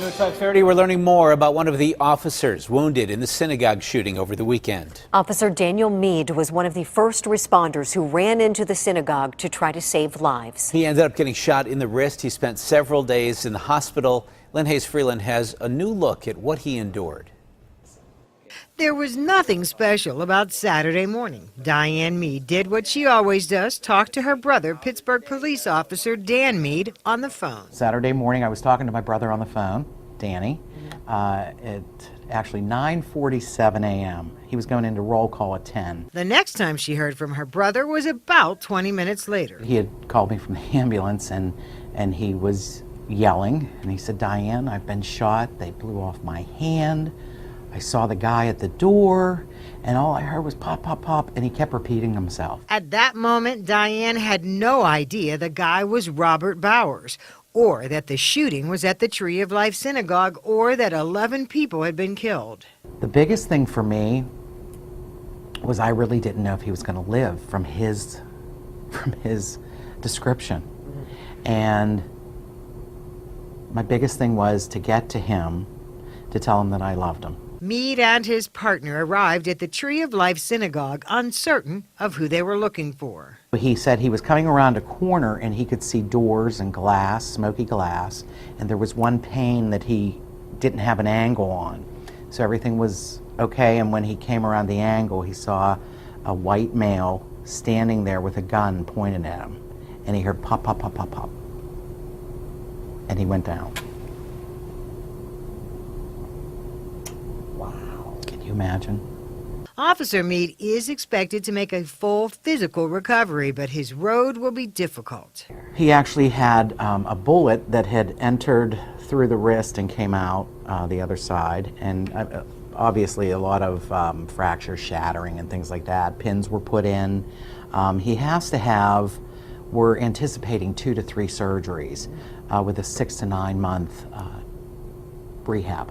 At 5:30, we're learning more about one of the officers wounded in the synagogue shooting over the weekend. Officer Daniel Meade was one of the first responders who ran into the synagogue to try to save lives. He ended up getting shot in the wrist. He spent several days in the hospital. Lynn Hayes-Freeland has a new look at what he endured. There was nothing special about Saturday morning. Diane Meade did what she always does, talk to her brother, Pittsburgh police officer Dan Meade, on the phone. Saturday morning, I was talking to my brother on the phone, Danny, at actually 9:47 a.m. He was going into roll call at 10. The next time she heard from her brother was about 20 minutes later. He had called me from the ambulance, and he was yelling, and he said, "Diane, I've been shot. They blew off my hand. I saw the guy at the door, and all I heard was pop, pop, pop," and he kept repeating himself. At that moment, Diane had no idea the guy was Robert Bowers, or that the shooting was at the Tree of Life Synagogue, or that 11 people had been killed. The biggest thing for me was I really didn't know if he was going to live from his description. And my biggest thing was to get to him, to tell him that I loved him. Meade and his partner arrived at the Tree of Life Synagogue uncertain of who they were looking for. He said he was coming around a corner and he could see doors and glass, smoky glass, and there was one pane that he didn't have an angle on. So everything was okay, and when he came around the angle, he saw a white male standing there with a gun pointed at him, and he heard pop, pop, pop, pop, pop, and he went down. Imagine. Officer Meade is expected to make a full physical recovery, but his road will be difficult. He actually had a bullet that had entered through the wrist and came out the other side, and obviously a lot of fractures, shattering, and things like that. Pins were put in. He has to have, we're anticipating 2 to 3 surgeries with a 6 to 9 month rehab.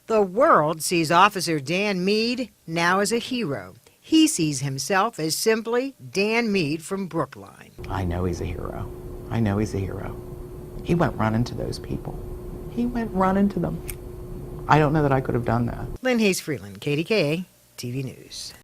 The world sees Officer Dan Meade now as a hero. He sees himself as simply Dan Meade from Brookline. I know he's a hero. I know he's a hero. He went running to those people. He went running to them. I don't know that I could have done that. Lynn Hayes-Freeland, KDKA TV News.